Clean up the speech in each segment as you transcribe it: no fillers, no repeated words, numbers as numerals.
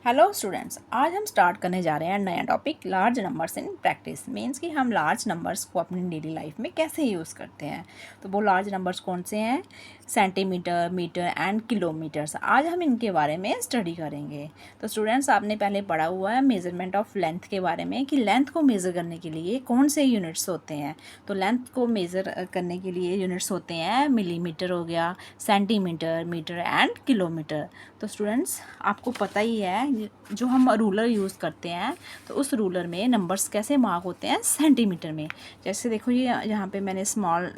Hello students, आज हम start करने जा रहे हैं नया topic large numbers in practice. Means कि हम लार्ज नंबर्स को अपनी डेली लाइफ में कैसे यूज़ करते हैं। तो वो लार्ज नंबर्स कौन से हैं? Centimetre, metre and kilometres. आज हम इनके बारे में स्टडी करेंगे। तो स्टूडेंट्स, आपने पहले पढ़ा हुआ है मेज़रमेंट ऑफ लेंथ के बारे में कि लेंथ को मेज़र करने के लिए कौन से यूनिट्स होते हैं। तो लेंथ को मेज़र करने के लिए यूनिट्स होते हैं मिलीमीटर हो गया, सेंटीमीटर, मीटर एंड किलोमीटर। तो स्टूडेंट्स, आपको पता ही है जो हम रूलर यूज़ करते हैं तो उस रूलर में नंबर्स कैसे मार्क होते हैं? सेंटीमीटर में। जैसे देखो, ये यहाँ पे मैंने स्मॉल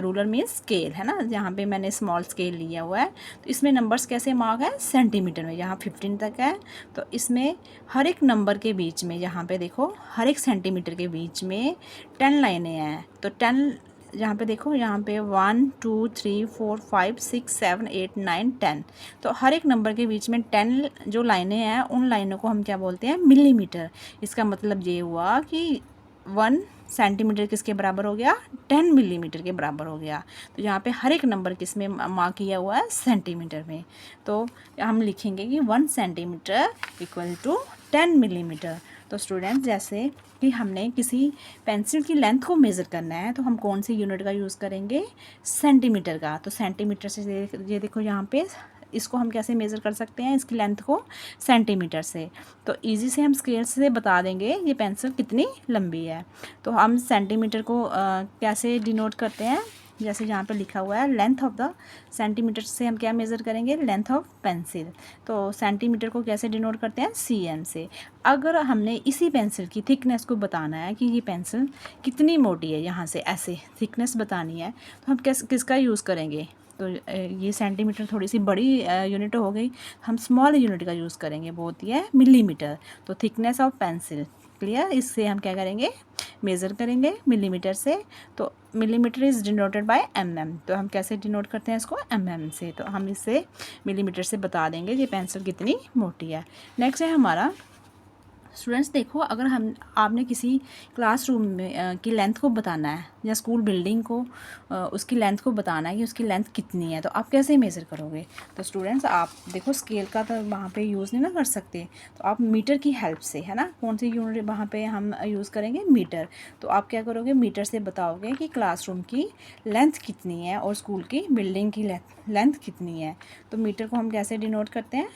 रूलर मीन्स स्केल है ना, यहाँ पे मैंने स्मॉल स्केल लिया हुआ है। तो इसमें नंबर्स कैसे मार्क है? सेंटीमीटर में। यहाँ 15 तक है तो इसमें हर एक नंबर के बीच में, यहाँ पे देखो, हर एक सेंटीमीटर के बीच में 10 लाइनें हैं। तो 10 यहाँ पे देखो, यहाँ पे 1 2 3 4 5 6 7 8 9 10। तो हर एक नंबर के बीच में 10 जो लाइनें हैं उन लाइनों को हम क्या बोलते हैं? मिलीमीटर। इसका मतलब ये हुआ कि 1 सेंटीमीटर किसके बराबर हो गया? 10 मिलीमीटर के बराबर हो गया। तो यहाँ पे हर एक नंबर किस में मार्क किया हुआ है? सेंटीमीटर में। तो हम लिखेंगे कि 1 सेंटीमीटर इक्वल टू 10 मिलीमीटर। तो स्टूडेंट्स, जैसे कि हमने किसी पेंसिल की लेंथ को मेज़र करना है तो हम कौन सी यूनिट का यूज़ करेंगे? सेंटीमीटर का। तो सेंटीमीटर से ये देखो, यहाँ पे इसको हम कैसे मेज़र कर सकते हैं, इसकी लेंथ को? सेंटीमीटर से। तो इजी से हम स्केल से बता देंगे ये पेंसिल कितनी लंबी है। तो हम सेंटीमीटर को कैसे डिनोट करते हैं? जैसे यहाँ पर लिखा हुआ है लेंथ ऑफ द सेंटीमीटर से हम क्या मेज़र करेंगे? Length of pencil. तो सेंटीमीटर को कैसे डिनोट करते हैं? cm से। अगर हमने इसी पेंसिल की थिकनेस को बताना है कि ये पेंसिल कितनी मोटी है, यहाँ से ऐसे थिकनेस बतानी है, तो हम किसका यूज़ करेंगे? तो ये सेंटीमीटर थोड़ी सी बड़ी यूनिट हो गई, हम स्मॉल यूनिट का यूज़ करेंगे, वो होती है मिलीमीटर। तो थिकनेस ऑफ पेंसिल, क्लियर? इससे हम क्या करेंगे? मेज़र करेंगे मिलीमीटर से। तो millimetre is denoted by mm। तो हम कैसे डिनोट करते हैं इसको? mm से। तो हम इससे मिलीमीटर से बता देंगे ये पेंसिल कितनी मोटी है। नेक्स्ट है हमारा, स्टूडेंट्स देखो, अगर हम आपने किसी क्लासरूम में की लेंथ को बताना है या स्कूल बिल्डिंग को उसकी लेंथ को बताना है कि उसकी लेंथ कितनी है, तो आप कैसे मेज़र करोगे? तो स्टूडेंट्स, आप देखो, स्केल का तो वहाँ पे यूज़ नहीं ना कर सकते, तो आप मीटर की हेल्प से, है ना, कौन सी यूनिट वहाँ पे हम यूज़ करेंगे? मीटर। तो आप क्या करोगे? मीटर से बताओगे कि क्लासरूम की लेंथ कितनी है और स्कूल की बिल्डिंग की लेंथ कितनी है। तो मीटर को हम कैसे डिनोट करते हैं?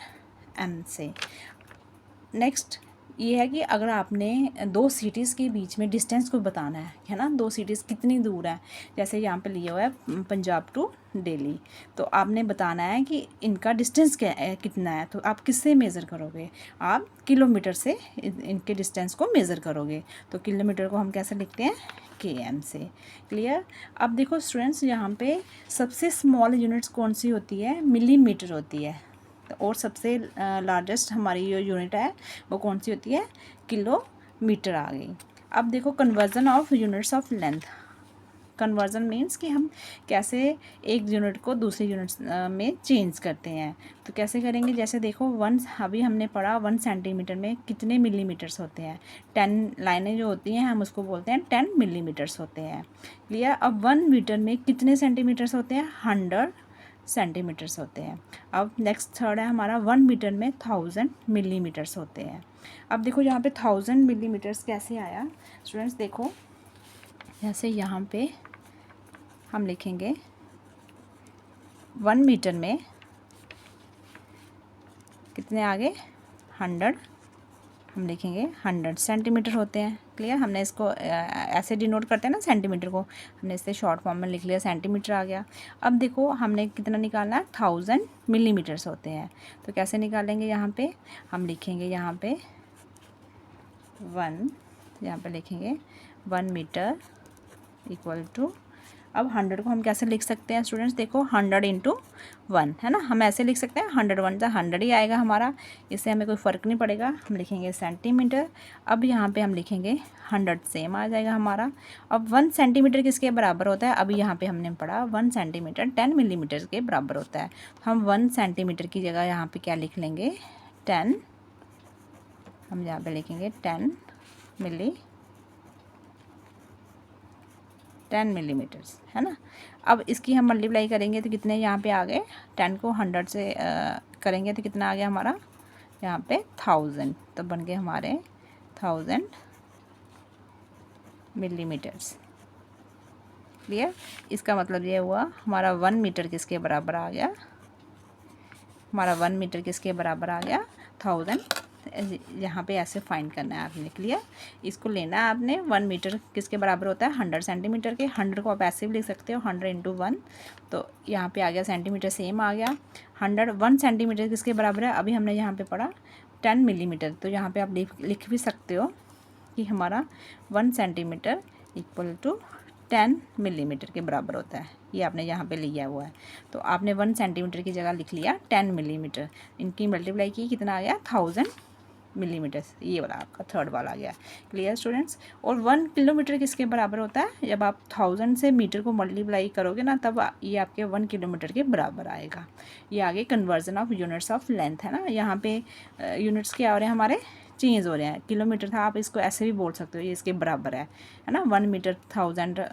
m से। नेक्स्ट ये है कि अगर आपने दो सिटीज़ के बीच में डिस्टेंस को बताना है ना, दो सिटीज़ कितनी दूर है, जैसे यहाँ पे लिया हुआ है पंजाब टू दिल्ली, तो आपने बताना है कि इनका डिस्टेंस क्या है, कितना है। तो आप किससे मेज़र करोगे? आप किलोमीटर से इनके डिस्टेंस को मेज़र करोगे। तो किलोमीटर को हम कैसे लिखते हैं? km से। क्लियर? अब देखो स्टूडेंट्स, यहाँ पे सबसे स्मॉल यूनिट्स कौन सी होती है? मिलीमीटर होती है। और सबसे लार्जेस्ट हमारी जो यूनिट है वो कौन सी होती है? किलोमीटर आ गई। अब देखो, conversion of units of length. Conversion means कि हम कैसे एक यूनिट को दूसरे यूनिट में चेंज करते हैं। तो कैसे करेंगे? जैसे देखो, अभी हमने पढ़ा 1 सेंटीमीटर में कितने मिलीमीटर्स होते हैं? 10 लाइनें जो होती हैं हम उसको बोलते हैं 10 मिलीमीटर्स होते हैं। क्लियर? अब 1 मीटर में कितने सेंटीमीटर्स होते हैं? 100 सेंटीमीटर्स होते हैं। अब नेक्स्ट थर्ड है हमारा, 1 मीटर में 1000 मिलीमीटर्स होते हैं। अब देखो, यहाँ पे 1000 मिलीमीटर्स कैसे आया? स्टूडेंट्स देखो, जैसे यहाँ पे हम लिखेंगे 1 मीटर में कितने आगे? 100। हम लिखेंगे 100 सेंटीमीटर होते हैं। क्लियर? हमने इसको ऐसे डिनोट करते हैं ना सेंटीमीटर को, हमने इससे शॉर्ट फॉर्म में लिख लिया, सेंटीमीटर आ गया। अब देखो, हमने कितना निकालना है? 1000 मिलीमीटर्स होते हैं। तो कैसे निकालेंगे? यहाँ पे हम लिखेंगे, यहाँ पे 1, यहाँ पे लिखेंगे 1 मीटर इक्वल टू, अब 100 को हम कैसे लिख सकते हैं स्टूडेंट्स? देखो, 100 इंटू 1 है ना, हम ऐसे लिख सकते हैं, 100 1 जा 100 ही आएगा हमारा, इससे हमें कोई फ़र्क नहीं पड़ेगा। हम लिखेंगे सेंटीमीटर। अब यहाँ पे हम लिखेंगे 100, सेम आ जाएगा हमारा। अब 1 सेंटीमीटर किसके बराबर होता है? अभी यहाँ पे हमने पढ़ा 1 सेंटीमीटर 10 मिलीमीटर के बराबर होता है। हम 1 सेंटीमीटर की जगह यहाँ पर क्या लिख लेंगे? 10। हम यहाँ पर लिखेंगे 10 मिलीमीटर्स, है ना। अब इसकी हम मल्टीप्लाई करेंगे तो कितने यहाँ पे आ गए? 10 को 100 से करेंगे तो कितना आ गया हमारा? यहाँ पे 1000, तो बन गए हमारे 1000 मिलीमीटर्स। क्लियर। इसका मतलब ये हुआ हमारा 1 मीटर किसके बराबर आ गया, हमारा 1 मीटर किसके बराबर आ गया 1000। यहाँ पे ऐसे फाइंड करना है आपने। क्लियर। इसको लेना है आपने। 1 मीटर किसके बराबर होता है 100 सेंटीमीटर के। 100 को आप ऐसे भी लिख सकते हो 100 × 1, तो यहाँ पे आ गया सेंटीमीटर, सेम आ गया। 1 सेंटीमीटर किसके बराबर है, अभी हमने यहाँ पे पढ़ा 10 मिलीमीटर, तो यहाँ पे आप लिख भी सकते हो कि हमारा 1 सेंटीमीटर इक्वल टू 10 मिलीमीटर के बराबर होता है। ये आपने यहाँ पे लिया हुआ है, तो आपने 1 सेंटीमीटर की जगह लिख लिया 10 मिलीमीटर। इनकी मल्टीप्लाई की, कितना आ गया 1000 मिलीमीटर। ये वाला आपका थर्ड वाला आ गया। Clear students. और 1 किलोमीटर किसके बराबर होता है, जब आप 1000 से मीटर को मल्टीप्लाई करोगे ना, तब ये आपके 1 किलोमीटर के बराबर आएगा। ये आगे conversion of units of length है ना। यहाँ पे यूनिट्स क्या हो रहे हैं हमारे, चेंज हो रहे हैं। किलोमीटर था, आप इसको ऐसे भी बोल सकते हो, ये इसके बराबर है ना। 1 मीटर 1000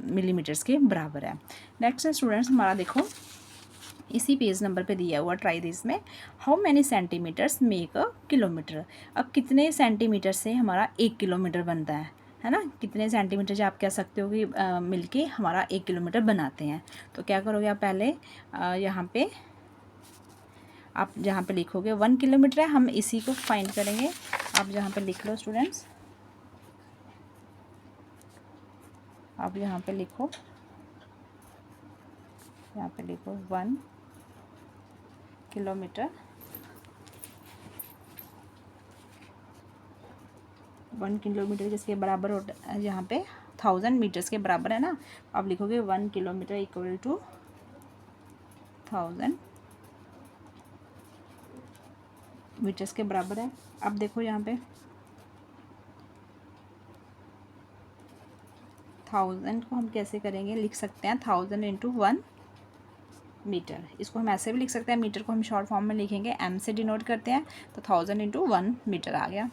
मिलीमीटर्स के बराबर है। नेक्स्ट स्टूडेंट्स हमारा देखो, इसी पेज नंबर पे दिया हुआ ट्राई दिस में, how many centimetres make a kilometre. अब कितने सेंटीमीटर से हमारा 1 किलोमीटर बनता है ना। कितने सेंटीमीटर जो आप कह सकते हो कि मिलके हमारा 1 किलोमीटर बनाते हैं। तो क्या करोगे आप, पहले यहाँ पे आप जहाँ पे लिखोगे 1 किलोमीटर है, हम इसी को फाइंड करेंगे। आप जहाँ पे लिख लो स्टूडेंट्स, आप यहाँ पे लिखो 1 किलोमीटर। 1 किलोमीटर किसके बराबर होता है, यहाँ पे 1000 मीटर्स के बराबर है ना। आप लिखोगे 1 किलोमीटर इक्वल टू 1000 मीटर्स के बराबर है। अब देखो यहाँ पे 1000 को हम कैसे करेंगे, लिख सकते हैं 1000 × 1 मीटर। इसको हम ऐसे भी लिख सकते हैं, मीटर को हम शॉर्ट फॉर्म में लिखेंगे, m से डिनोट करते हैं, तो 1000 × 1 मीटर आ गया।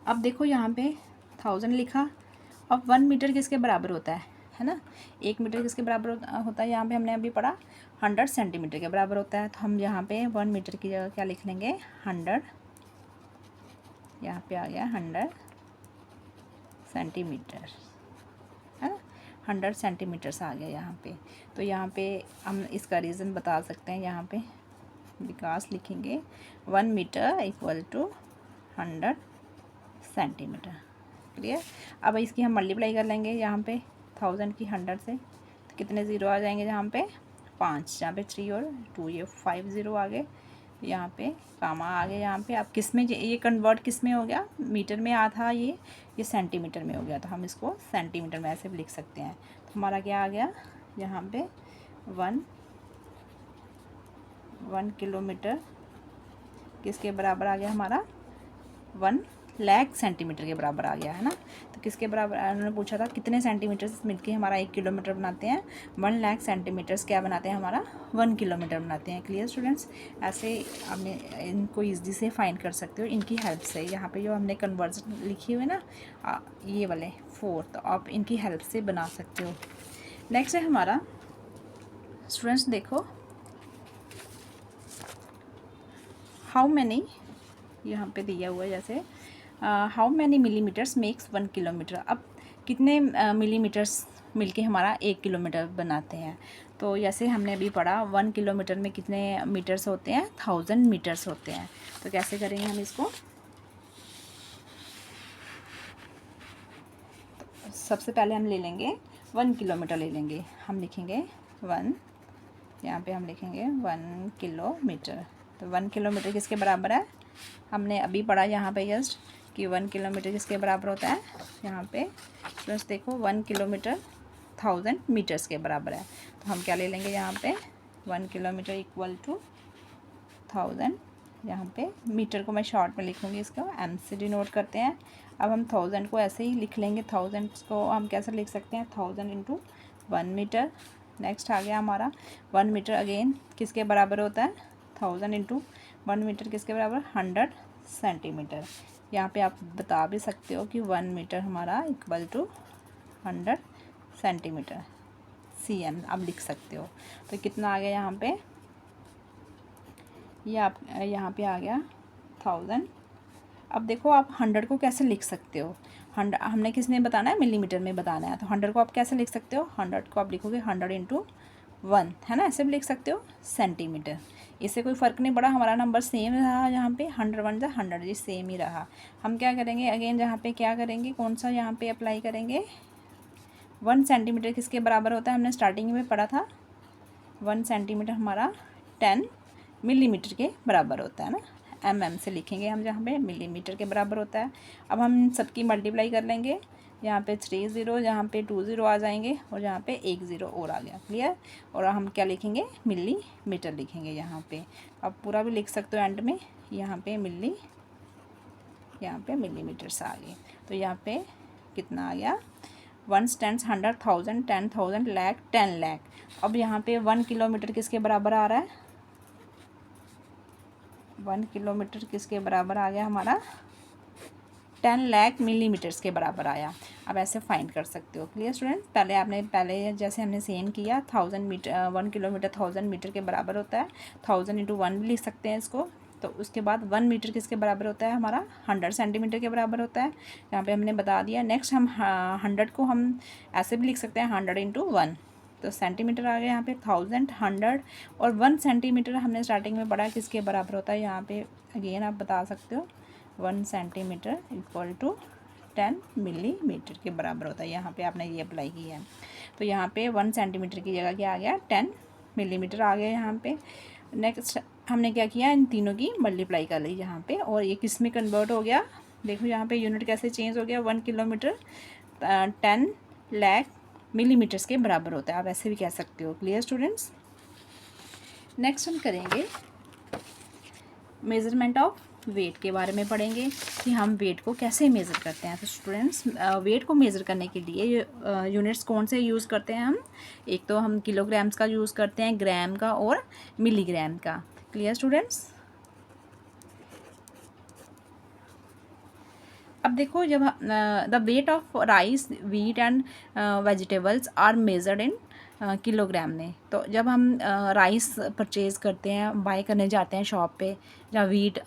अब देखो यहाँ पे 1000 लिखा। अब 1 मीटर किसके बराबर होता है ना। 1 मीटर किसके बराबर होता है, यहाँ पे हमने अभी पढ़ा 100 सेंटीमीटर के बराबर होता है। तो हम यहाँ पे 1 मीटर की जगह क्या लिख लेंगे 100, यहाँ पे आ गया 100 सेंटीमीटर है ना। 100 सेंटीमीटर्स आ गया यहाँ पे। तो यहाँ पे हम इसका रीज़न बता सकते हैं, यहाँ पे विकास लिखेंगे 1 metre equal to 100 centimetre. Clear. अब इसकी हम मल्टीप्लाई कर लेंगे यहाँ पे 1000 की 100 से, तो कितने ज़ीरो आ जाएंगे, यहाँ पे 5, यहाँ पे 3 और 2, ये 5 ज़ीरो आ गए। यहाँ पे कामा आ गया। यहाँ पे अब किस में ये कन्वर्ट किस में हो गया, मीटर में आ था, ये सेंटीमीटर में हो गया, तो हम इसको सेंटीमीटर में ऐसे भी लिख सकते हैं। तो हमारा क्या आ गया यहाँ पे 1 किलोमीटर किसके बराबर आ गया हमारा 1 लाख सेंटीमीटर के बराबर आ गया है ना। तो किसके बराबर, उन्होंने पूछा था कितने सेंटीमीटर मिलके हमारा 1 किलोमीटर बनाते हैं। 1 लाख सेंटीमीटर्स क्या बनाते हैं हमारा 1 किलोमीटर बनाते हैं। Clear students. ऐसे आपने इनको ईजी से फाइंड कर सकते हो इनकी हेल्प से। यहाँ पे जो हमने कन्वर्जन लिखी हुई है ना, ये वाले 4, तो आप इनकी हेल्प से बना सकते हो। नेक्स्ट है हमारा स्टूडेंट्स, देखो हाउ मैनी, यहाँ पे दिया हुआ है जैसे how many millimetres makes 1 kilometre. अब कितने मिलीमीटर्स मिलके हमारा 1 किलोमीटर बनाते हैं। तो जैसे हमने अभी पढ़ा 1 किलोमीटर में कितने मीटर्स होते हैं 1000 मीटर्स होते हैं। तो कैसे करेंगे हम इसको, तो सबसे पहले हम ले लेंगे 1 किलोमीटर ले लेंगे। हम लिखेंगे 1, यहाँ पे हम लिखेंगे 1 किलोमीटर। तो 1 किलोमीटर किसके बराबर है, हमने अभी पढ़ा यहाँ पे जस्ट कि 1 किलोमीटर किसके बराबर होता है। यहाँ पे बस देखो 1 किलोमीटर 1000 मीटर्स के बराबर है। तो हम क्या ले लेंगे यहाँ पे 1 किलोमीटर इक्वल टू 1000। यहाँ पे मीटर को मैं शॉर्ट में लिखूँगी, इसको m से डिनोट करते हैं। अब हम 1000 को ऐसे ही लिख लेंगे। 1000 को हम कैसे लिख सकते हैं 1000 × 1 मीटर। नेक्स्ट आ गया हमारा 1 मीटर अगेन किसके बराबर होता है 1000 × 1 मीटर किसके बराबर 100 सेंटीमीटर। यहाँ पे आप बता भी सकते हो कि 1 मीटर हमारा इक्वल टू 100 सेंटीमीटर cm आप लिख सकते हो। तो कितना आ गया यहाँ पे ये आप यहाँ पे आ गया 1000। अब देखो आप 100 को कैसे लिख सकते हो, 100 हमने किस में बताना है, मिलीमीटर में बताना है। तो 100 को आप कैसे लिख सकते हो, 100 को आप लिखोगे 100 इंटू 1, है ना, ऐसे भी लिख सकते हो सेंटीमीटर। इससे कोई फ़र्क नहीं पड़ा, हमारा नंबर सेम रहा यहाँ पे, 100 1 जा 100, ये सेम ही रहा। हम क्या करेंगे अगेन, जहाँ पे क्या करेंगे, कौन सा यहाँ पे अप्लाई करेंगे, 1 सेंटीमीटर किसके बराबर होता है, हमने स्टार्टिंग में पढ़ा था 1 सेंटीमीटर हमारा 10 मिलीमीटर के बराबर होता है ना, mm से लिखेंगे हम, जहाँ पे मिलीमीटर के बराबर होता है। अब हम सबकी मल्टीप्लाई कर लेंगे, यहाँ पे 3 0, यहाँ पे 2 0 आ जाएंगे, और यहाँ पे 1 0 और आ गया, क्लियर। और हम क्या लिखेंगे, मिलीमीटर लिखेंगे यहाँ पे। अब पूरा भी लिख सकते हो एंड में, यहाँ पे यहाँ पे मिलीमीटर्स आ गए। तो यहाँ पे कितना आ गया, 1 10 100 1000 10,000 लाख 10 लाख। अब यहाँ पे 1 किलोमीटर किसके बराबर आ रहा है, 1 किलोमीटर किसके बराबर आ गया हमारा, 10 लाख मिलीमीटर्स के बराबर आया। अब ऐसे फाइंड कर सकते हो, क्लियर स्टूडेंट्स। पहले जैसे हमने सेम किया, 1000 मीटर 1 किलोमीटर 1000 मीटर के बराबर होता है, 1000 इंटू 1 भी लिख सकते हैं इसको। तो उसके बाद 1 मीटर किसके बराबर होता है हमारा, 100 सेंटीमीटर के बराबर होता है, यहाँ पे हमने बता दिया। नेक्स्ट हम 100 को हम ऐसे भी लिख सकते हैं, 100 इंटू 1, तो सेंटीमीटर आ गया यहाँ पे 1000 100, और 1 सेंटीमीटर हमने स्टार्टिंग में पढ़ा किसके बराबर होता है, यहाँ पे अगेन आप बता सकते हो 1 सेंटीमीटर इक्वल टू 10 मिलीमीटर के बराबर होता है। यहाँ पे आपने ये अप्लाई किया है, तो यहाँ पे 1 सेंटीमीटर की जगह क्या आ गया, 10 मिलीमीटर आ गया यहाँ पे। नेक्स्ट हमने क्या किया, इन तीनों की मल्टीप्लाई कर ली यहाँ पे, और ये किस में कन्वर्ट हो गया, देखो यहाँ पे यूनिट कैसे चेंज हो गया, 1 किलोमीटर 10 लाख मिलीमीटर्स के बराबर होता है, आप ऐसे भी कह सकते हो, क्लियर स्टूडेंट्स। नेक्स्ट हम करेंगे मेज़रमेंट ऑफ वेट के बारे में पढ़ेंगे कि हम वेट को कैसे मेज़र करते हैं। तो स्टूडेंट्स वेट को मेज़र करने के लिए यूनिट्स कौन से यूज़ करते हैं हम, एक तो हम किलोग्राम्स का यूज़ करते हैं, ग्राम का और मिलीग्राम का, क्लियर स्टूडेंट्स। अब देखो जब the weight of rice wheat and vegetables are measured in kilogram में, तो जब हम राइस परचेज़ करते हैं, बाय करने जाते हैं शॉप पे, या व्हीट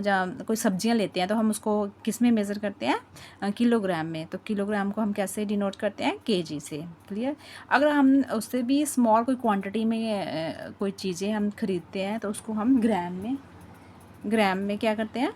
या कोई सब्जियां लेते हैं, तो हम उसको किस में मेज़र करते हैं, किलोग्राम में। तो किलोग्राम को हम कैसे डिनोट करते हैं, केजी से, क्लियर। अगर हम उससे भी स्मॉल कोई क्वांटिटी में कोई चीज़ें हम ख़रीदते हैं, तो उसको हम ग्राम में क्या करते हैं,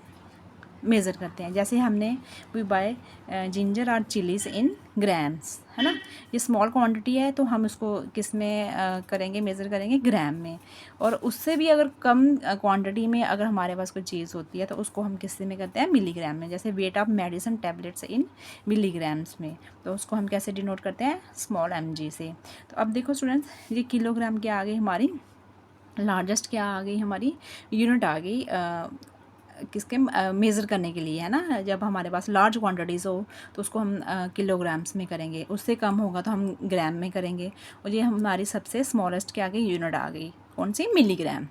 मेज़र करते हैं। जैसे हमने वी बाय जिंजर और चिलीज़ इन ग्राम्स, है ना, ये स्मॉल क्वांटिटी है, तो हम उसको किस में करेंगे, मेज़र करेंगे ग्राम में। और उससे भी अगर कम क्वांटिटी में अगर हमारे पास कोई चीज़ होती है, तो उसको हम किस में करते हैं, मिलीग्राम में। जैसे weight of medicine tablets in milligrams में, तो उसको हम कैसे डिनोट करते हैं, स्मॉल mg से। तो अब देखो स्टूडेंट्स, ये किलोग्राम क्या आ गई हमारी, लार्जेस्ट क्या आ गई हमारी यूनिट आ गई किसके मेज़र करने के लिए, है ना। जब हमारे पास लार्ज क्वांटिटीज़ हो तो उसको हम किलोग्राम्स में करेंगे, उससे कम होगा तो हम ग्राम में करेंगे। और ये हमारी सबसे स्मॉलेस्ट क्या आ गई, यूनिट आ गई, कौन सी, मिलीग्राम।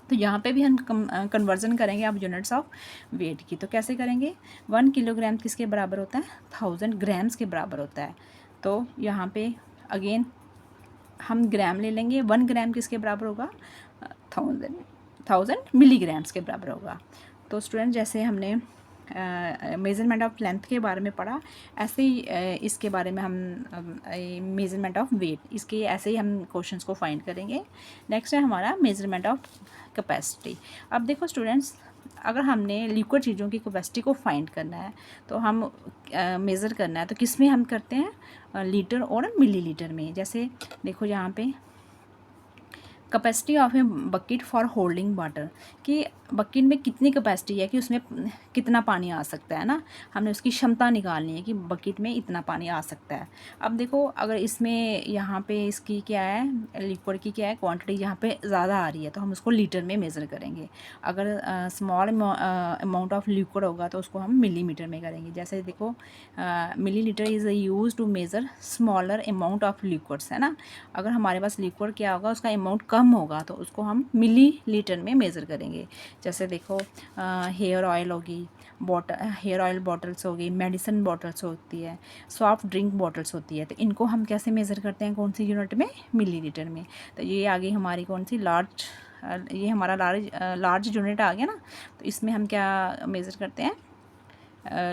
तो यहाँ पे भी हम कन्वर्जन करेंगे अब यूनिट्स ऑफ वेट की। तो कैसे करेंगे, 1 किलोग्राम किसके बराबर होता है, 1000 ग्राम्स के बराबर होता है। तो यहाँ पे अगेन हम ग्राम ले लेंगे, 1 ग्राम किसके बराबर होगा, 1000 मिलीग्राम्स के बराबर होगा। तो स्टूडेंट जैसे हमने मेज़रमेंट ऑफ लेंथ के बारे में पढ़ा, ऐसे ही इसके बारे में हम मेज़रमेंट ऑफ वेट, इसके ऐसे ही हम क्वेश्चंस को फाइंड करेंगे। नेक्स्ट है हमारा मेज़रमेंट ऑफ कैपेसिटी। अब देखो स्टूडेंट्स, अगर हमने लिक्विड चीज़ों की कैपेसिटी को फाइंड करना है, तो हम मेज़र करना है, तो किस में हम करते हैं, लीटर और मिलीलीटर में। जैसे देखो यहाँ पे capacity of a bucket for holding water, कि बकेट में कितनी कैपेसिटी है, कि उसमें कितना पानी आ सकता है ना, हमने उसकी क्षमता निकालनी है कि बकेट में इतना पानी आ सकता है। अब देखो अगर इसमें यहाँ पे इसकी क्या है, लिक्विड की क्या है क्वांटिटी, यहाँ पे ज़्यादा आ रही है, तो हम उसको लीटर में मेज़र करेंगे। अगर स्मॉल अमाउंट ऑफ लिक्विड होगा तो उसको हम मिलीमीटर में करेंगे। जैसे देखो millilitre is use to measure smaller amount of liquids, है ना। अगर हमारे पास लिक्विड क्या होगा, उसका अमाउंट कम होगा, तो उसको हम मिलीलीटर में मेज़र करेंगे। जैसे देखो हेयर ऑयल होगी, हेयर ऑयल बॉटल्स होगी, मेडिसिन बॉटल्स होती है, सॉफ्ट ड्रिंक बॉटल्स होती है, तो इनको हम कैसे मेज़र करते हैं, कौन सी यूनिट में, मिलीलीटर में। तो ये आ गई हमारी कौन सी, लार्ज ये हमारा लार्ज यूनिट आ गया ना, तो इसमें हम क्या मेज़र करते हैं,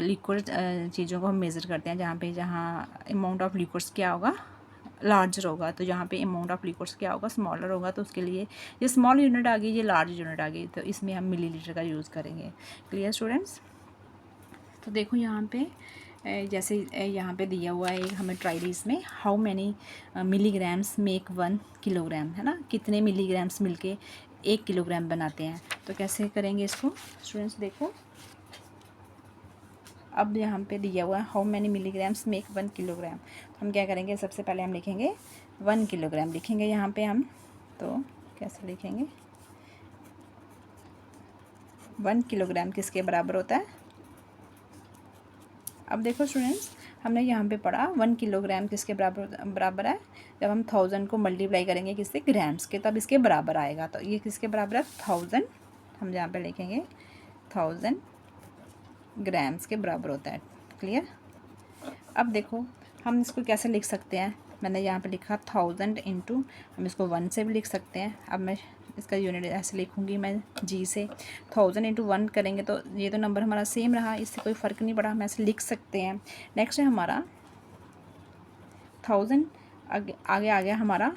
लिक्विड चीज़ों को हम मेज़र करते हैं, जहाँ अमाउंट ऑफ लिक्विड्स क्या होगा, लार्जर होगा, तो जहाँ पे अमाउंट ऑफ लिक्विड्स क्या होगा, स्मॉलर होगा, तो उसके लिए ये स्मॉल यूनिट आ गई, ये लार्ज यूनिट आ गई, तो इसमें हम मिलीलीटर का यूज़ करेंगे। Clear students? तो देखो यहाँ पे जैसे यहाँ पे दिया हुआ है हमें ट्राइडीज में, how many milligrams make 1 kilogram, है ना, कितने मिलीग्राम्स मिलके 1 किलोग्राम बनाते हैं। तो कैसे करेंगे इसको स्टूडेंट्स? देखो अब यहाँ पे दिया हुआ है how many milligrams make 1 kilogram, तो हम क्या करेंगे, सबसे पहले हम लिखेंगे 1 किलोग्राम लिखेंगे यहाँ पे हम। तो कैसे लिखेंगे, 1 किलोग्राम किसके बराबर होता है? अब देखो स्टूडेंट्स, हमने यहाँ पे पढ़ा 1 किलोग्राम किसके बराबर है, जब हम 1000 को मल्टीप्लाई करेंगे किससे, ग्राम्स के, तब इसके बराबर आएगा। तो ये किसके बराबर है, 1000, हम यहाँ पे लिखेंगे 1000 ग्राम्स के बराबर होता है। क्लियर? अब देखो हम इसको कैसे लिख सकते हैं, मैंने यहाँ पे लिखा 1000 इंटू, हम इसको 1 से भी लिख सकते हैं। अब मैं इसका यूनिट ऐसे लिखूँगी मैं जी से, 1000 इंटू 1 करेंगे तो ये तो नंबर हमारा सेम रहा, इससे कोई फ़र्क नहीं पड़ा, हम ऐसे लिख सकते हैं। नेक्स्ट है हमारा 1000, आगे आ गया हमारा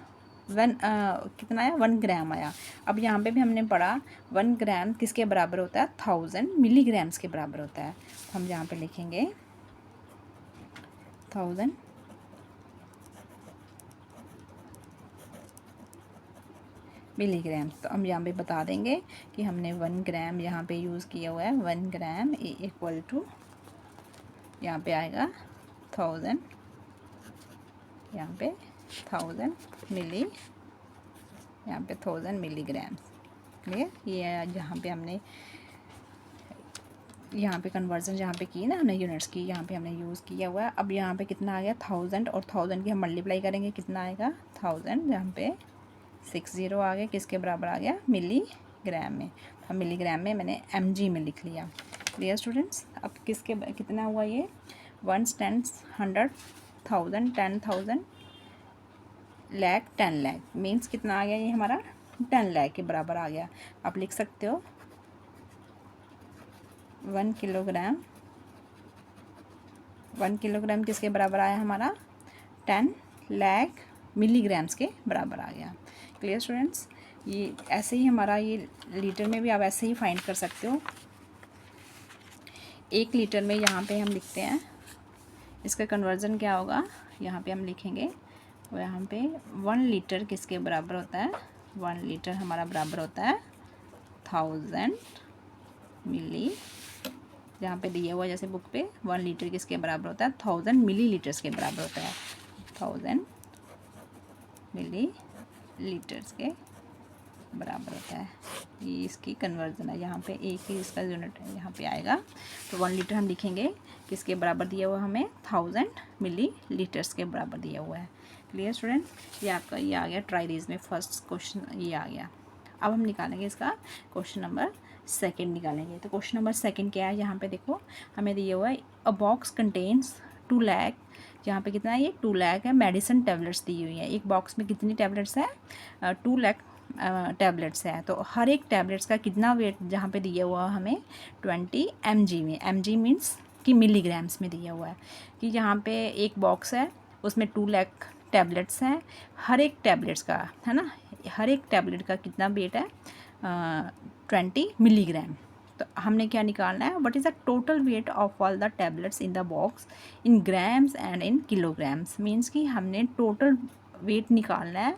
कितना आया, 1 ग्राम आया। अब यहाँ पे भी हमने पढ़ा 1 ग्राम किसके बराबर होता है, 1000 मिलीग्राम्स के बराबर होता है। तो हम यहाँ पे लिखेंगे 1000 मिलीग्राम। तो हम यहाँ पे बता देंगे कि हमने 1 ग्राम यहाँ पे यूज़ किया हुआ है, 1 ग्राम इक्वल टू यहाँ पे आएगा 1000, यहाँ पे 1000 मिली, यहाँ पे 1000 मिलीग्राम। क्लियर? ये यहाँ पे हमने यहाँ पे कन्वर्जन जहाँ पे की ना हमने यूनिट्स की, यहाँ पे हमने यूज़ किया हुआ है। अब यहाँ पे कितना आ गया, 1000 और 1000 की हम मल्टीप्लाई करेंगे, कितना आएगा 1000, यहाँ पे 60 आ गया, किसके बराबर आ गया, मिलीग्राम में। अब मिलीग्राम में मैंने mg में लिख लिया। Clear students? अब कितना हुआ ये, 1 10 100 1000 10,000 लाख 10 लाख, मीन्स कितना आ गया ये हमारा 10 लाख के बराबर आ गया। आप लिख सकते हो 1 किलोग्राम किसके बराबर आया हमारा, 10 लाख मिलीग्राम्स के बराबर आ गया। Clear students? ये ऐसे ही हमारा ये लीटर में भी आप ऐसे ही फाइंड कर सकते हो। 1 लीटर में यहाँ पे हम लिखते हैं, इसका कन्वर्जन क्या होगा, यहाँ पे हम लिखेंगे, और यहाँ पे 1 लीटर किसके बराबर होता है, 1 लीटर हमारा बराबर होता है 1000 मिली, जहाँ पे दिया हुआ जैसे बुक पे 1 लीटर किसके बराबर होता है, 1000 मिली लीटर्स के बराबर होता है, 1000 मिली लीटर्स के बराबर होता है। ये इसकी कन्वर्जन है, यहाँ पे एक ही इसका यूनिट है, यहाँ पे आएगा। तो 1 लीटर हम लिखेंगे किसके बराबर दिया हुआ हमें, 1000 मिली लीटर्स के बराबर दिया हुआ है। Clear student? ये आपका ये आ गया ट्राइडीज में फर्स्ट क्वेश्चन, ये आ गया। अब हम निकालेंगे इसका क्वेश्चन नंबर 2 निकालेंगे। तो क्वेश्चन नंबर 2 क्या है, यहाँ पे देखो हमें दिया हुआ है अ बॉक्स कंटेन्स 2 लाख, यहाँ पे कितना है, ये 2 लाख है मेडिसिन टैबलेट्स दी हुई है। एक बॉक्स में कितनी टैबलेट्स है, 2 लाख टैबलेट्स है। तो हर एक टैबलेट्स का कितना वेट जहाँ पे दिया हुआ हमें 20 mg में, mg मीन्स कि मिलीग्राम्स में दिया हुआ है, कि यहाँ पे एक बॉक्स है उसमें 2 लाख टैबलेट्स हैं, हर एक टैबलेट्स का, है ना, हर एक टैबलेट का कितना वेट है, 20 मिलीग्राम। तो हमने क्या निकालना है, what is the total weight of all the tablets in the box in grams and in kilograms, means कि हमने टोटल वेट निकालना है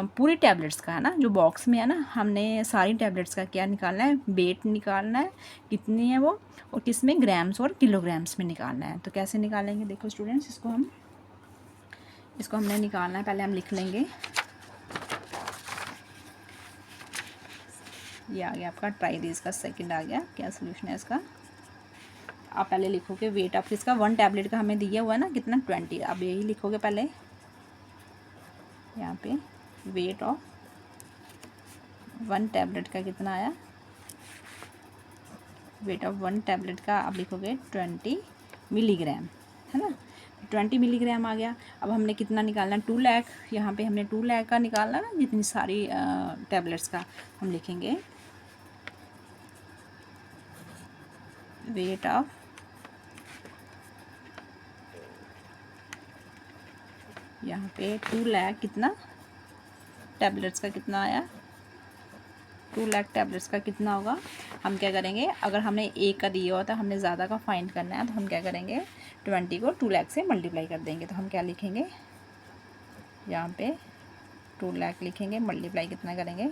पूरी टैबलेट्स का, है ना, जो बॉक्स में है ना, हमने सारी टैबलेट्स का क्या निकालना है, वेट निकालना है, कितनी है वो, और किस में, ग्राम्स और किलोग्राम्स में निकालना है। तो कैसे निकालेंगे, देखो स्टूडेंट्स, इसको हमने निकालना है, पहले हम लिख लेंगे। ये आ गया आपका ट्राइडीज का 2 आ गया। क्या सोल्यूशन है इसका, आप पहले लिखोगे वेट ऑफ इसका, 1 टैबलेट का हमें दिया हुआ है ना कितना, 20, अब यही लिखोगे पहले यहाँ पे, वेट ऑफ 1 टैबलेट का कितना आया, वेट ऑफ 1 टैबलेट का आप लिखोगे 20 मिलीग्राम, है ना। 20 मिलीग्राम आ गया। अब हमने कितना निकालना है, 2 लाख। यहाँ पे हमने 2 लाख का निकालना ना, जितनी सारी टैबलेट्स का। हम लिखेंगे वेट ऑफ यहाँ पे 2 लाख कितना टैबलेट्स का कितना आया, 2 लाख टैबलेट्स का कितना होगा। हम क्या करेंगे, अगर हमने एक का दिया होता, हमने ज़्यादा का फाइंड करना है, तो हम क्या करेंगे 20 को 2 लाख से मल्टीप्लाई कर देंगे। तो हम क्या लिखेंगे यहाँ पे 2 लाख लिखेंगे, मल्टीप्लाई कितना करेंगे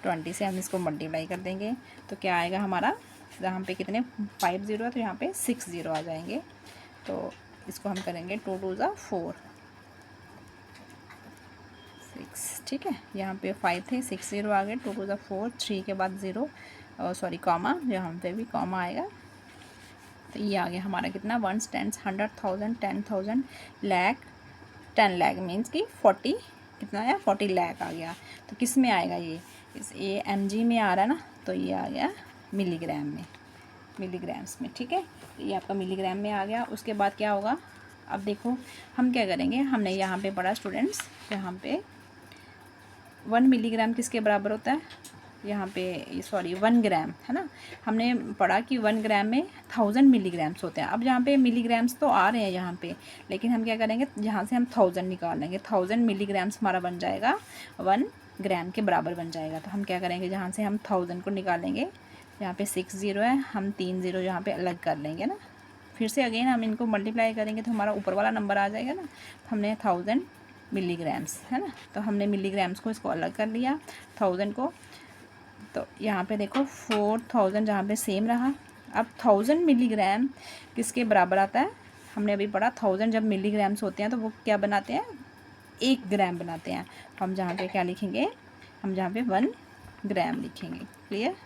20 से, हम इसको मल्टीप्लाई कर देंगे। तो क्या आएगा हमारा, यहाँ पे कितने 5 ज़ीरो है, तो यहाँ पे 6 ज़ीरो आ जाएंगे। तो इसको हम करेंगे 2 2 ज़ा 4 6, ठीक है। यहाँ पे 5 थे, 6 ज़ीरो आ गए, 2 2 ज़ा 4, 3 के बाद ज़ीरो सॉरी कॉमा, यहाँ पे भी कॉमा आएगा। तो ये आ गया हमारा कितना 1 10 100,000 10,000 लाख 10 लाख मीन्स कि 40 कितना आया 40 लाख आ गया। तो किस में आएगा ये mg में आ रहा है ना, तो ये आ गया मिलीग्राम में, मिलीग्राम्स में, ठीक है। तो ये आपका मिलीग्राम में आ गया। उसके बाद क्या होगा, अब देखो हम क्या करेंगे, हमने यहाँ पे पढ़ा स्टूडेंट्स, यहाँ पे 1 मिलीग्राम किसके बराबर होता है, यहाँ पे सॉरी 1 ग्राम है ना। हमने पढ़ा कि 1 ग्राम में 1000 मिलीग्राम्स होते हैं। अब यहाँ पे मिलीग्राम्स तो आ रहे हैं यहाँ पे, लेकिन हम क्या करेंगे, यहाँ से हम 1000 निकाल लेंगे। 1000 मिलीग्राम्स हमारा बन जाएगा 1 ग्राम के बराबर बन जाएगा। तो हम क्या करेंगे, जहाँ से हम 1000 को निकालेंगे, यहाँ पे 6 ज़ीरो है, हम 3 ज़ीरो यहाँ पे अलग कर लेंगे ना। फिर से अगेन हम इनको मल्टीप्लाई करेंगे तो हमारा ऊपर वाला नंबर आ जाएगा ना। तो हमने 1000 मिलीग्राम्स है ना, तो हमने मिलीग्राम्स को इसको अलग कर लिया 1000 को। तो यहाँ पे देखो 4000 जहाँ पे सेम रहा। अब 1000 मिलीग्राम किसके बराबर आता है, हमने अभी पढ़ा 1000 जब मिलीग्राम्स होते हैं तो वो क्या बनाते हैं, 1 ग्राम बनाते हैं। तो हम जहाँ पे क्या लिखेंगे, हम जहाँ पे 1 ग्राम लिखेंगे। क्लियर,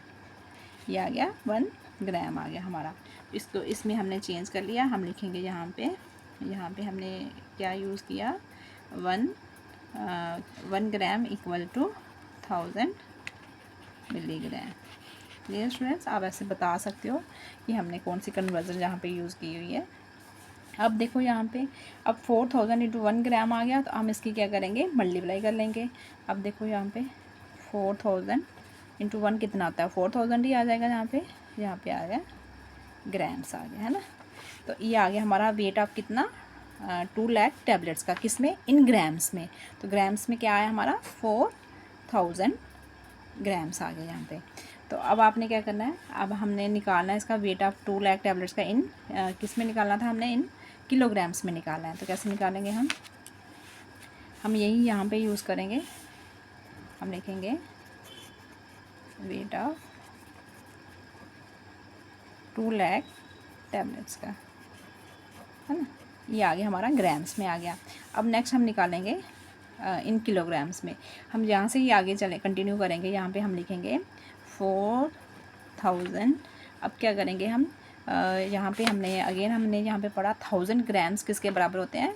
ये आ गया 1 ग्राम आ गया हमारा। इसको इसमें हमने चेंज कर लिया, हम लिखेंगे यहाँ पे हमने क्या यूज़ किया 1 gram equal to 1000 milligram. Clear students, आप ऐसे बता सकते हो कि हमने कौन सी कन्वर्जन यहाँ पे यूज़ की हुई है। अब देखो यहाँ पे अब 4000 इंटू 1 ग्राम आ गया, तो हम इसकी क्या करेंगे मल्टीप्लाई कर लेंगे। अब देखो यहाँ पे 4000 इंटू 1 कितना आता है, 4000 ही आ जाएगा। यहाँ पे आ गया ग्राम्स आ गया है ना। तो ये आ गया हमारा वेट ऑफ कितना 2 लाख टैबलेट्स का, किस में, इन ग्राम्स में। तो ग्राम्स में क्या आया हमारा 4000 ग्राम्स आ गए यहाँ पे। तो अब आपने क्या करना है, अब हमने निकालना है इसका वेट ऑफ 2 लाख टैबलेट्स का इन किस में निकालना था, हमने इन किलोग्राम्स में निकालना है। तो कैसे निकालेंगे हम यही यहाँ पे यूज़ करेंगे। हम लिखेंगे वेट ऑफ 2 लाख टैबलेट्स का है ना, ये आ गया हमारा ग्राम्स में आ गया। अब नेक्स्ट हम निकालेंगे इन किलोग्राम्स में। हम यहाँ से ही आगे चले कंटिन्यू करेंगे। यहाँ पे हम लिखेंगे 4000। अब क्या करेंगे हम यहाँ पे हमने यहाँ पे पढ़ा 1000 ग्राम्स किसके बराबर होते हैं।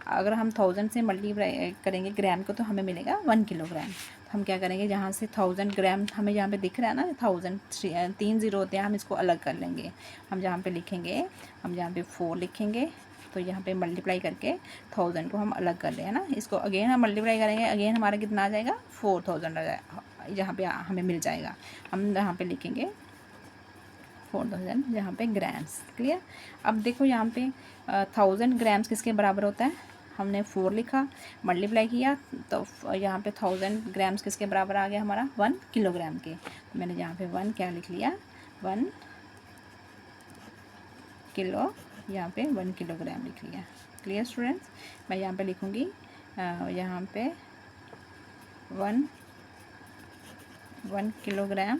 अगर हम 1000 से मल्टीप्लाई करेंगे ग्राम को तो हमें मिलेगा 1 किलोग्राम। तो हम क्या करेंगे, जहाँ से 1000 ग्राम हमें यहाँ पे दिख रहा है ना 1000 3 ज़ीरो होते हैं, हम इसको अलग कर लेंगे। हम जहाँ पे लिखेंगे, हम जहाँ पे 4 लिखेंगे, तो यहाँ पे मल्टीप्लाई करके 1000 को हम अलग कर रहे हैं ना। इसको अगेन हम मल्टीप्लाई करेंगे, अगेन हमारा कितना आ जाएगा 4000 आ जाएगा, जहाँ पे हमें मिल जाएगा। हम यहाँ पे लिखेंगे 4000 जहाँ पे ग्राम्स। क्लियर। अब देखो यहाँ पे 1000 ग्राम्स किसके बराबर होता है, हमने 4 लिखा, मल्टीप्लाई किया, तो यहाँ पे 1000 ग्राम्स किसके बराबर आ गया हमारा 1 किलोग्राम के। तो मैंने यहाँ पे 1 क्या लिख लिया 1 किलो, यहाँ पे 1 किलोग्राम लिख लिया। क्लियर स्टूडेंट्स, मैं यहाँ पे लिखूँगी यहाँ पे 1 किलोग्राम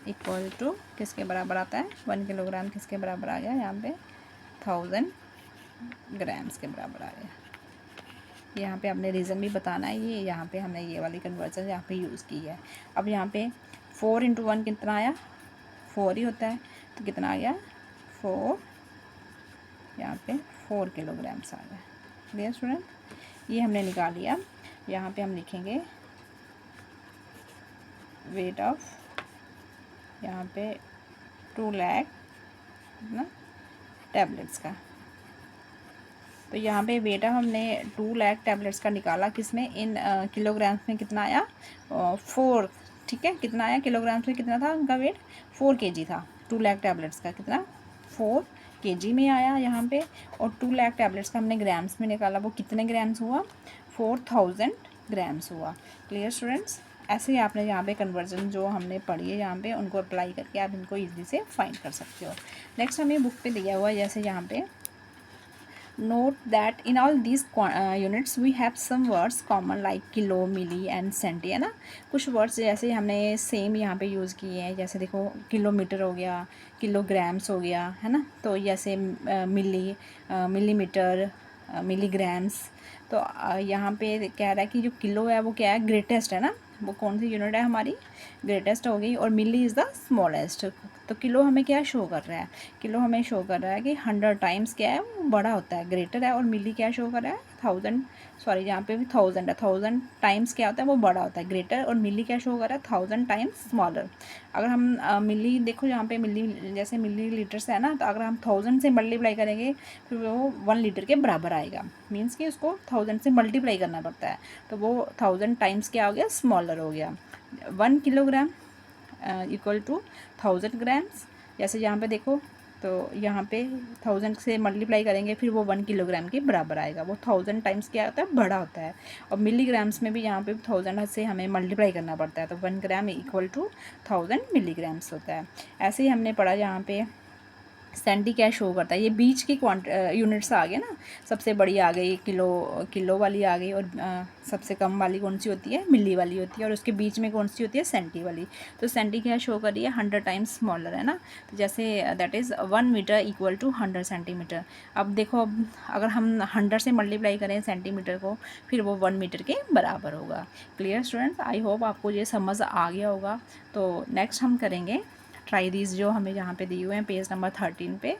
इक्वल टू किसके बराबर आता है, 1 किलोग्राम किसके बराबर आ गया, यहाँ पे 1000 ग्राम्स के बराबर आ गया। यहाँ पे आपने रीज़न भी बताना है, ये यहाँ पे हमने ये वाली कन्वर्जन यहाँ पे यूज़ की है। अब यहाँ पे 4 इंटू 1 कितना आया, 4 ही होता है, तो कितना आ गया 4, यहाँ पे 4 किलोग्राम्स आ गया। क्लियर स्टूडेंट, ये हमने निकाल लिया। यहाँ पे हम लिखेंगे वेट ऑफ यहाँ पे 2 लाख ना टैबलेट्स का तो यहाँ पे वेट हमने 2 लाख टैबलेट्स का निकाला, किसमें, इन किलोग्राम्स में कितना आया, 4, ठीक है, कितना आया किलोग्राम्स में, कितना था उनका वेट, 4 kg था। 2 लाख टैबलेट्स का कितना, 4 kg में आया यहाँ पे। और 2 लाख टैबलेट्स का हमने ग्राम्स में निकाला, वो कितने ग्राम्स हुआ, 4000 ग्राम्स हुआ। Clear students. ऐसे ही आपने यहाँ पे कन्वर्जन जो हमने पढ़ी है यहाँ पे, उनको अप्लाई करके आप इनको ईजी से फाइंड कर सकते हो। नेक्स्ट हमें बुक पे दिया हुआ है, जैसे यहाँ पे note that in all these units we have some words common like kilo, milli and centi, है ना। कुछ वर्ड्स जैसे हमने सेम यहाँ पे यूज़ किए हैं, जैसे देखो किलोमीटर हो गया, किलोग्राम्स हो गया, है ना। तो जैसे मिली, मिलीमीटर, मिलीग्राम्स। तो यहाँ पे कह रहा है कि जो किलो है वो क्या है, ग्रेटेस्ट है ना, वो कौन सी यूनिट है हमारी, ग्रेटेस्ट हो गई। और मिली इज़ द स्मॉलेस्ट। तो किलो हमें क्या शो कर रहा है, किलो हमें शो कर रहा है कि 100 टाइम्स क्या है, वो बड़ा होता है, ग्रेटर है। और मिली क्या शो कर रहा है, 1000, सॉरी यहाँ पे भी 1000 है, 1000 टाइम्स क्या होता है, वो बड़ा होता है, ग्रेटर। और मिली क्या शो कर रहा है, 1000 टाइम्स स्मॉलर। अगर हम मिली देखो यहाँ पे, मिली जैसे मिली लीटर से है ना, तो अगर हम 1000 से मल्टीप्लाई करेंगे फिर वो 1 लीटर के बराबर आएगा। मीन्स कि उसको 1000 से मल्टीप्लाई करना पड़ता है, तो वो 1000 टाइम्स क्या हो गया, स्मॉलर हो गया। 1 किलोग्राम इक्वल टू 1000 ग्राम्स। जैसे यहाँ पे देखो, तो यहाँ पे 1000 से मल्टीप्लाई करेंगे फिर वो 1 किलोग्राम के बराबर आएगा, वो 1000 टाइम्स क्या होता है, बड़ा होता है। और मिलीग्राम्स में भी यहाँ पे 1000 से हमें मल्टीप्लाई करना पड़ता है, तो 1 ग्राम इक्वल टू 1000 मिलीग्राम्स होता है। ऐसे ही हमने पढ़ा यहाँ पे सेंटी क्या शो करता है, ये बीच की यूनिट्स आ गए ना, सबसे बड़ी आ गई किलो वाली आ गई, और सबसे कम वाली कौन सी होती है, मिली वाली होती है, और उसके बीच में कौन सी होती है, सेंटी वाली। तो सेंटी क्या शो कर रही है, 100 टाइम्स स्मॉलर है ना। तो जैसे that is 1 metre equal to 100 centimetre. अब देखो, अब अगर हम 100 से मल्टीप्लाई करें सेंटीमीटर को, फिर वो 1 मीटर के बराबर होगा। क्लियर स्टूडेंट्स, आई होप आपको ये समझ आ गया होगा। तो नेक्स्ट हम करेंगे ट्राई दीज, जो हमें यहाँ पे दिए हुए हैं पेज नंबर 13 पे।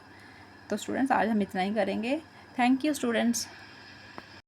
तो स्टूडेंट्स आज हम इतना ही करेंगे। Thank you students.